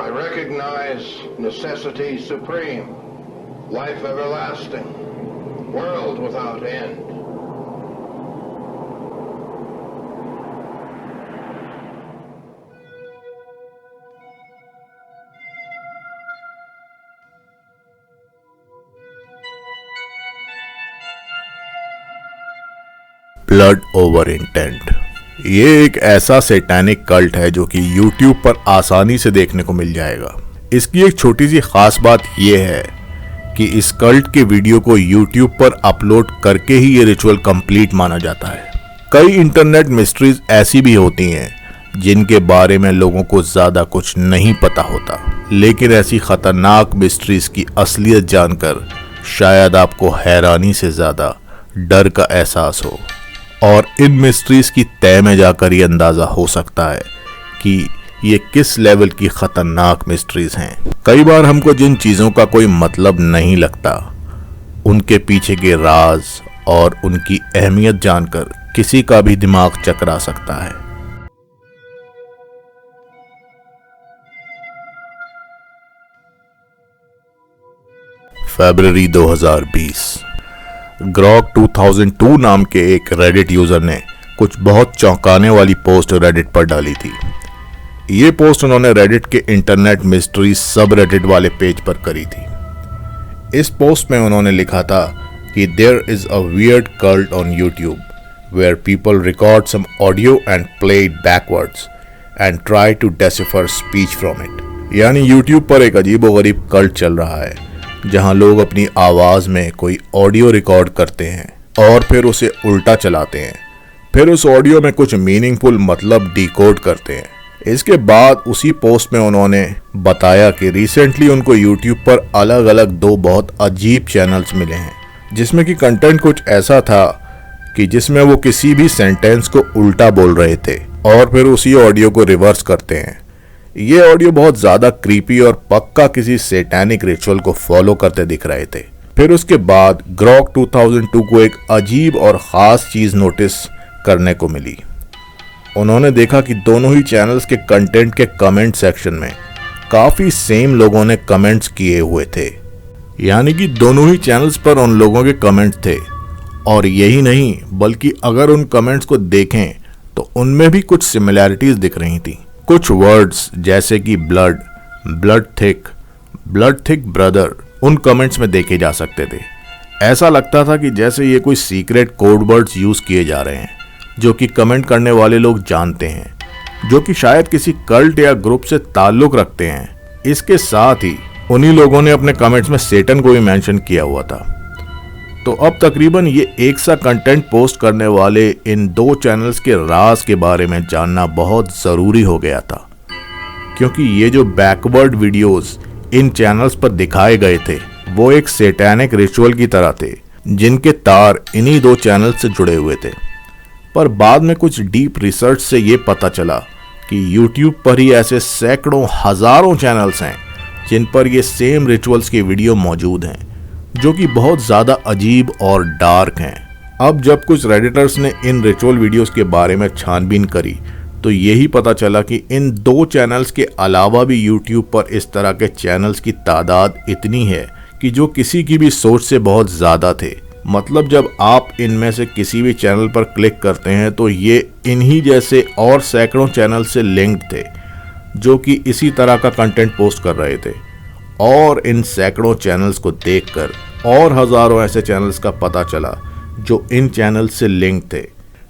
I recognize necessity supreme, life everlasting, world without end. Blood over intent. ये एक ऐसा satanic cult है जो कि YouTube पर आसानी से देखने को मिल जाएगा। इसकी एक छोटी सी खास बात यह है कि इस कल्ट के वीडियो को YouTube पर अपलोड करके ही ये रिचुअल कंप्लीट माना जाता है। कई इंटरनेट मिस्ट्रीज ऐसी भी होती हैं जिनके बारे में लोगों को ज्यादा कुछ नहीं पता होता, लेकिन ऐसी खतरनाक मिस्ट्रीज की असलियत जानकर शायद आपको हैरानी से ज्यादा डर का एहसास हो और इन मिस्ट्रीज की तह में जाकर ये अंदाजा हो सकता है कि ये किस लेवल की खतरनाक मिस्ट्रीज हैं। कई बार हमको जिन चीजों का कोई मतलब नहीं लगता, उनके पीछे के राज और उनकी अहमियत जानकर किसी का भी दिमाग चकरा सकता है। फरवरी 2020, ग्रॉक 2002 नाम के एक रेडिट यूजर ने कुछ बहुत चौंकाने वाली पोस्ट रेडिट पर डाली थी। ये पोस्ट उन्होंने रेडिट के इंटरनेट मिस्ट्री सब रेडिट वाले पेज पर करी थी। इस पोस्ट में उन्होंने लिखा था कि there is a weird cult on YouTube where people record some audio and play it backwards and try to decipher speech from it. यानी यूट्यूब पर एक अजीबोगरीब कल्ट चल रहा है जहां लोग अपनी आवाज में कोई ऑडियो रिकॉर्ड करते हैं और फिर उसे उल्टा चलाते हैं, फिर उस ऑडियो में कुछ मीनिंगफुल मतलब डिकोड करते हैं। इसके बाद उसी पोस्ट में उन्होंने बताया कि रिसेंटली उनको यूट्यूब पर अलग अलग दो बहुत अजीब चैनल्स मिले हैं जिसमें कि कंटेंट कुछ ऐसा था कि जिसमें वो किसी भी सेंटेंस को उल्टा बोल रहे थे और फिर उसी ऑडियो को रिवर्स करते हैं। ये ऑडियो बहुत ज्यादा क्रीपी और पक्का किसी सैटानिक रिचुअल को फॉलो करते दिख रहे थे। फिर उसके बाद ग्रॉक 2002 को एक अजीब और खास चीज नोटिस करने को मिली। उन्होंने देखा कि दोनों ही चैनल्स के कंटेंट के कमेंट सेक्शन में काफी सेम लोगों ने कमेंट्स किए हुए थे। यानी कि दोनों ही चैनल्स पर उन लोगों के कमेंट्स थे, और यही नहीं बल्कि अगर उन कमेंट्स को देखें तो उनमें भी कुछ सिमिलैरिटीज दिख रही थी। कुछ वर्ड्स जैसे कि ब्लड, ब्लड थिक ब्रदर उन कमेंट्स में देखे जा सकते थे। ऐसा लगता था कि जैसे ये कोई सीक्रेट कोड वर्ड्स यूज किए जा रहे हैं जो कि कमेंट करने वाले लोग जानते हैं, जो कि शायद किसी कल्ट या ग्रुप से ताल्लुक रखते हैं। इसके साथ ही उन्हीं लोगों ने अपने कमेंट्स में सेटन को भी मेंशन किया हुआ था। तो अब तकरीबन ये एक सा कंटेंट पोस्ट करने वाले इन दो चैनल्स के राज के बारे में जानना बहुत ज़रूरी हो गया था, क्योंकि ये जो बैकवर्ड वीडियोस इन चैनल्स पर दिखाए गए थे वो एक सैटानिक रिचुअल की तरह थे जिनके तार इन्हीं दो चैनल से जुड़े हुए थे। पर बाद में कुछ डीप रिसर्च से ये पता चला कि YouTube पर ही ऐसे सैकड़ों हजारों चैनल्स हैं जिन पर ये सेम रिचुअल्स की वीडियो मौजूद हैं, जो कि बहुत ज़्यादा अजीब और डार्क हैं। अब जब कुछ रेडिटर्स ने इन रिचुअल वीडियोस के बारे में छानबीन करी तो यही पता चला कि इन दो चैनल्स के अलावा भी YouTube पर इस तरह के चैनल्स की तादाद इतनी है कि जो किसी की भी सोच से बहुत ज़्यादा थे। मतलब जब आप इनमें से किसी भी चैनल पर क्लिक करते हैं तो ये इन्हीं जैसे और सैकड़ों चैनल से लिंक्ड थे जो कि इसी तरह का कंटेंट पोस्ट कर रहे थे। और इन सैकड़ों चैनल्स को देखकर और हजारों ऐसे चैनल्स का पता चला जो इन चैनल से लिंक थे।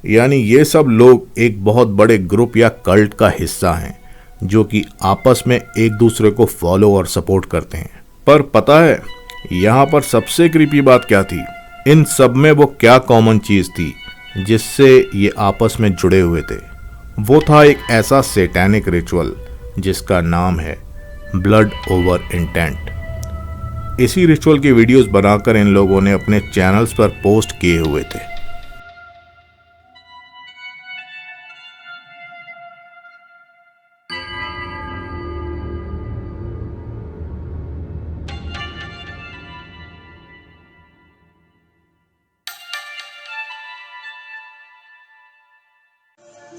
यानी ये सब लोग एक बहुत बड़े ग्रुप या कल्ट का हिस्सा हैं जो कि आपस में एक दूसरे को फॉलो और सपोर्ट करते हैं। पर पता है यहाँ पर सबसे क्रीपी बात क्या थी? इन सब में वो क्या कॉमन चीज थी जिससे ये आपस में जुड़े हुए थे? वो था एक ऐसा सैटानिक रिचुअल जिसका नाम है ब्लड ओवर इंटेंट। इसी रिचुअल की वीडियोस बनाकर इन लोगों ने अपने चैनल्स पर पोस्ट किए हुए थे।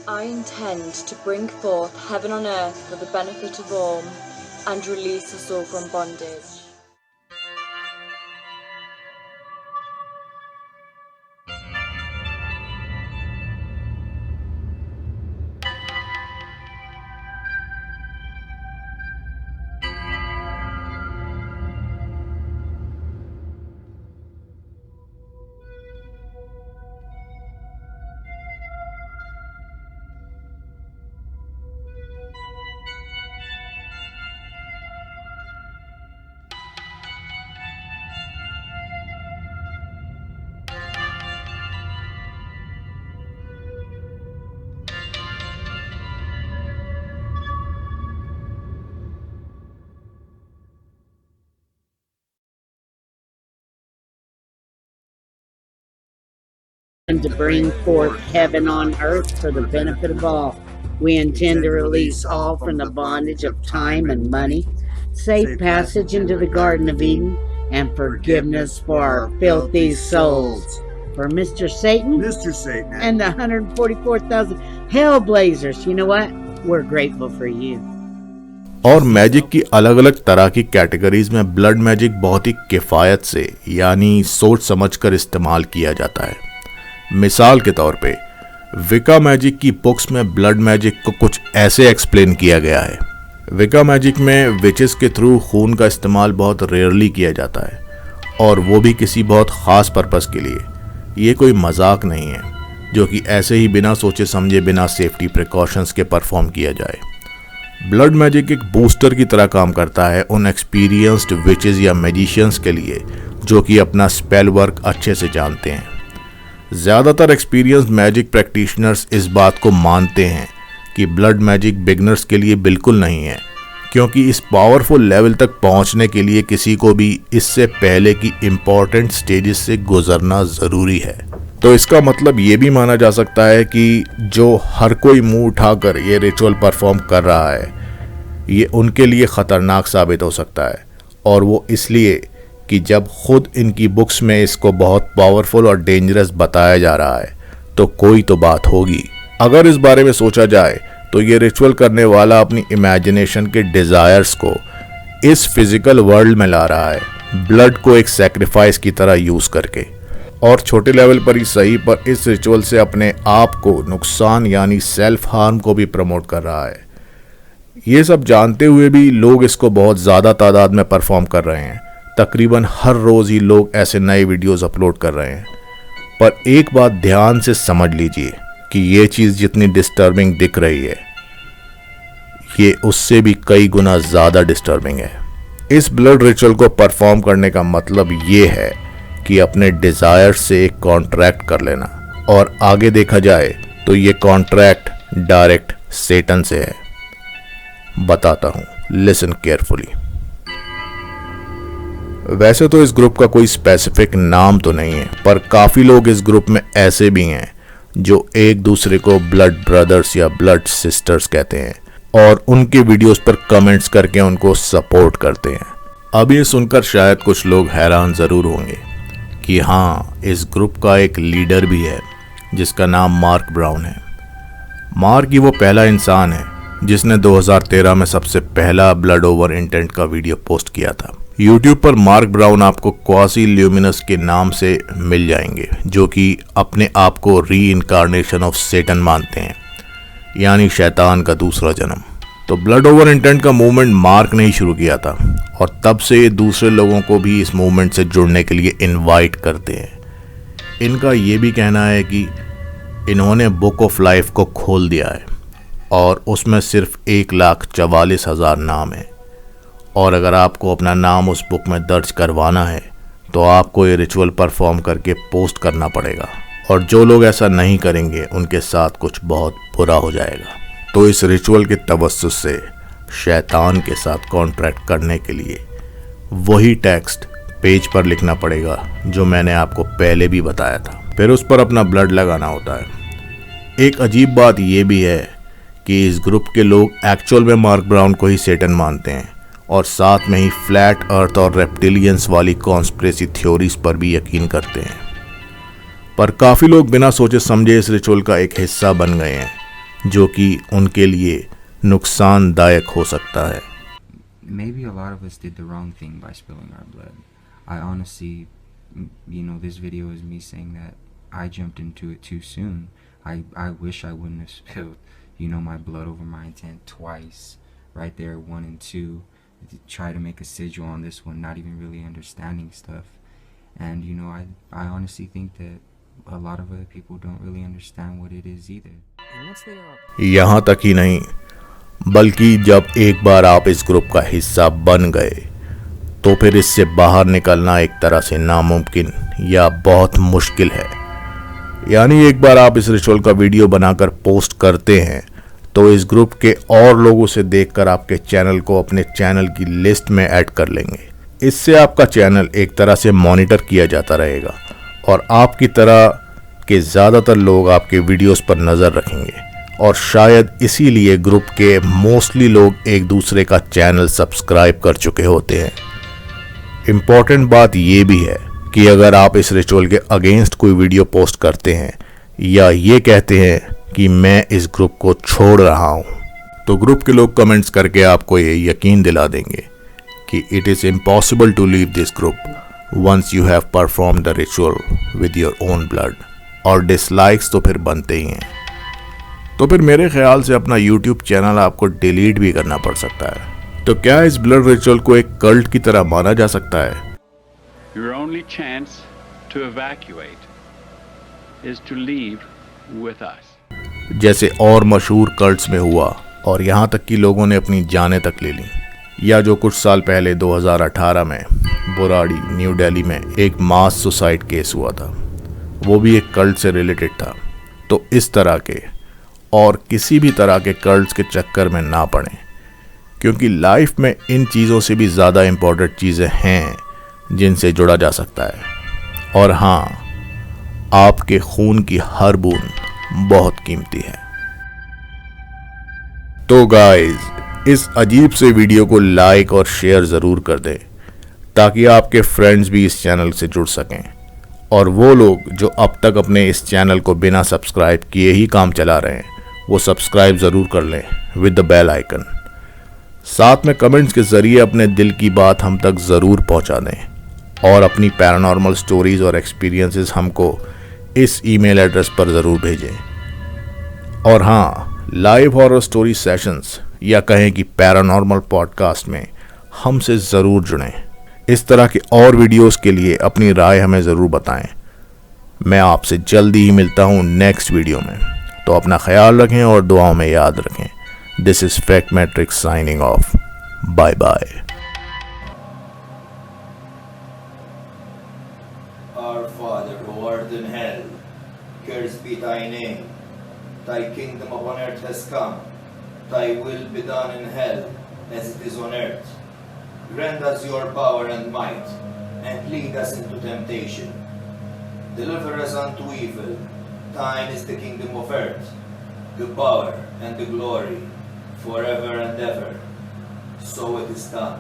I intend to bring forth heaven on earth for the benefit of all. and release us all from bondage. And to bring forth heaven on earth for the benefit of all. We intend to release all from the bondage of time and money, safe passage into the Garden of Eden, and forgiveness for our filthy souls. For Mr. Satan and the 144,000 Hellblazers, you know what? We're grateful for you. और magic की अलग अलग तरह की categories में blood magic बहुत ही किफ़ायत से यानी सोच समझकर इस्तेमाल किया जाता है। मिसाल के तौर पे विका मैजिक की बुक्स में ब्लड मैजिक को कुछ ऐसे एक्सप्लेन किया गया है। विका मैजिक में विचेस के थ्रू खून का इस्तेमाल बहुत रेयरली किया जाता है और वो भी किसी बहुत ख़ास पर्पस के लिए। ये कोई मजाक नहीं है जो कि ऐसे ही बिना सोचे समझे बिना सेफ्टी प्रिकॉशंस के परफॉर्म किया जाए। ब्लड मैजिक एक बूस्टर की तरह काम करता है उन एक्सपीरियंस्ड विचेस या मैजिशियंस के लिए जो कि अपना स्पेल वर्क अच्छे से जानते हैं। ज़्यादातर एक्सपीरियंस्ड मैजिक प्रैक्टिशनर्स इस बात को मानते हैं कि ब्लड मैजिक बिगनर्स के लिए बिल्कुल नहीं है, क्योंकि इस पावरफुल लेवल तक पहुंचने के लिए किसी को भी इससे पहले की इम्पोर्टेंट स्टेजेस से गुजरना ज़रूरी है। तो इसका मतलब ये भी माना जा सकता है कि जो हर कोई मुंह उठाकर ये रिचुअल परफॉर्म कर रहा है ये उनके लिए ख़तरनाक साबित हो सकता है, और वो इसलिए कि जब खुद इनकी बुक्स में इसको बहुत पावरफुल और डेंजरस बताया जा रहा है तो कोई तो बात होगी। अगर इस बारे में सोचा जाए तो ये रिचुअल करने वाला अपनी इमेजिनेशन के डिज़ायर्स को इस फिजिकल वर्ल्ड में ला रहा है, ब्लड को एक सैक्रिफाइस की तरह यूज़ करके, और छोटे लेवल पर ही सही पर इस रिचुअल से अपने आप को नुकसान यानी सेल्फ हार्म को भी प्रमोट कर रहा है। ये सब जानते हुए भी लोग इसको बहुत ज़्यादा तादाद में परफॉर्म कर रहे हैं। तकरीबन हर रोज़ ही लोग ऐसे नए वीडियोस अपलोड कर रहे हैं। पर एक बात ध्यान से समझ लीजिए कि ये चीज़ जितनी डिस्टर्बिंग दिख रही है ये उससे भी कई गुना ज़्यादा डिस्टर्बिंग है। इस ब्लड रिचुअल को परफॉर्म करने का मतलब ये है कि अपने डिज़ायर से एक कॉन्ट्रैक्ट कर लेना, और आगे देखा जाए तो ये कॉन्ट्रैक्ट डायरेक्ट सेटन से है। बताता हूँ, लिसन केयरफुली। वैसे तो इस ग्रुप का कोई स्पेसिफिक नाम तो नहीं है, पर काफ़ी लोग इस ग्रुप में ऐसे भी हैं जो एक दूसरे को ब्लड ब्रदर्स या ब्लड सिस्टर्स कहते हैं और उनके वीडियोस पर कमेंट्स करके उनको सपोर्ट करते हैं। अब ये सुनकर शायद कुछ लोग हैरान ज़रूर होंगे कि हाँ, इस ग्रुप का एक लीडर भी है जिसका नाम मार्क ब्राउन है। मार्क ही वो पहला इंसान है जिसने 2013 में सबसे पहला ब्लड ओवर इंटेंट का वीडियो पोस्ट किया था। यूट्यूब पर मार्क ब्राउन आपको क्वासी ल्यूमिनस के नाम से मिल जाएंगे, जो कि अपने आप को री इनकारनेशन ऑफ सेटन मानते हैं, यानी शैतान का दूसरा जन्म। तो ब्लड ओवर इंटेंट का मूवमेंट मार्क ने ही शुरू किया था, और तब से ये दूसरे लोगों को भी इस मूवमेंट से जुड़ने के लिए इनवाइट करते हैं। इनका ये भी कहना है कि इन्होंने बुक ऑफ लाइफ को खोल दिया है और उसमें सिर्फ 1,44,000 नाम है, और अगर आपको अपना नाम उस बुक में दर्ज करवाना है तो आपको ये रिचुअल परफॉर्म करके पोस्ट करना पड़ेगा, और जो लोग ऐसा नहीं करेंगे उनके साथ कुछ बहुत बुरा हो जाएगा। तो इस रिचुअल के तवस्सुस से शैतान के साथ कॉन्ट्रैक्ट करने के लिए वही टेक्स्ट पेज पर लिखना पड़ेगा जो मैंने आपको पहले भी बताया था, फिर उस पर अपना ब्लड लगाना होता है। एक अजीब बात यह भी है कि इस ग्रुप के लोग एक्चुअल में मार्क ब्राउन को ही सेटन मानते हैं, और साथ में ही फ्लैट अर्थ और रेप्टिलियंस वाली कॉन्स्पिरेसी थ्योरीज पर भी यकीन करते हैं। पर काफ़ी लोग बिना सोचे समझे इस रिचुअल का एक हिस्सा बन गए हैं, जो कि उनके लिए नुकसानदायक हो सकता है। maybe a lot of us did the wrong thing by spilling our blood. I honestly, this video is me saying that I jumped into it too soon. I wish I wouldn't have spilled, my blood over my intent twice, right there, 1 and 2, to try to make a sigil on this one, not even really understanding stuff. And, I honestly think that a lot of other people don't really understand what it is either. यहाँ तक ही नहीं, बल्कि जब एक बार आप इस group का हिस्सा बन गए तो फिर इससे बाहर निकलना एक तरह से नामुमकिन या बहुत मुश्किल है। यानी एक बार आप इस रिचुअल का वीडियो बनाकर पोस्ट करते हैं तो इस ग्रुप के और लोगों से देखकर आपके चैनल को अपने चैनल की लिस्ट में ऐड कर लेंगे। इससे आपका चैनल एक तरह से मॉनिटर किया जाता रहेगा और आपकी तरह के ज़्यादातर लोग आपके वीडियोस पर नज़र रखेंगे और शायद इसीलिए ग्रुप के मोस्टली लोग एक दूसरे का चैनल सब्सक्राइब कर चुके होते हैं। इम्पॉर्टेंट बात यह भी है कि अगर आप इस रिचुअल के अगेंस्ट कोई वीडियो पोस्ट करते हैं या ये कहते हैं कि मैं इस ग्रुप को छोड़ रहा हूं, तो ग्रुप के लोग कमेंट्स करके आपको ये यकीन दिला देंगे कि it is impossible to leave this group once you have perform the ritual with your own blood. और डिसलाइक्स तो फिर बनते ही हैं। तो फिर मेरे ख्याल से अपना YouTube चैनल आपको डिलीट भी करना पड़ सकता है। तो क्या इस ब्लड रिचुअल को एक कल्ट की तरह माना जा सकता है? Your only chance to evacuate is to leave with us. जैसे और मशहूर कल्ट्स में हुआ और यहाँ तक कि लोगों ने अपनी जानें तक ले ली, या जो कुछ साल पहले 2018 में बुराड़ी न्यू दिल्ली में एक मास सुसाइड केस हुआ था, वो भी एक कल्ट से रिलेटेड था। तो इस तरह के और किसी भी तरह के कल्ट्स के चक्कर में ना पड़ें, क्योंकि लाइफ में इन चीज़ों से भी ज़्यादा इम्पोर्टेंट चीज़ें हैं जिनसे जुड़ा जा सकता है। और हाँ, आपके खून की हर बूंद बहुत कीमती है। तो गाइस, इस अजीब से वीडियो को लाइक और शेयर ज़रूर कर दें ताकि आपके फ्रेंड्स भी इस चैनल से जुड़ सकें, और वो लोग जो अब तक अपने इस चैनल को बिना सब्सक्राइब किए ही काम चला रहे हैं वो सब्सक्राइब ज़रूर कर लें विद द बेल आइकन। साथ में कमेंट्स के ज़रिए अपने दिल की बात हम तक ज़रूर पहुंचा दें और अपनी पैरानॉर्मल स्टोरीज़ और एक्सपीरियंसेस हमको इस ईमेल एड्रेस पर ज़रूर भेजें। और हाँ, लाइव हॉरर स्टोरी सेशंस या कहें कि पैरानॉर्मल पॉडकास्ट में हमसे ज़रूर जुड़ें। इस तरह के और वीडियोस के लिए अपनी राय हमें ज़रूर बताएं। मैं आपसे जल्दी ही मिलता हूँ नेक्स्ट वीडियो में। तो अपना ख्याल रखें और दुआओं में याद रखें। This is fact matrix signing off. Bye bye. Our Father who art in hell, cursed be thy name. Thy kingdom upon earth has come. Thy will be done in hell as it is on earth. Grant us your power and might, and lead us into temptation. Deliver us unto evil. Thine is the kingdom of earth, the power and the glory, forever and ever. So it is done.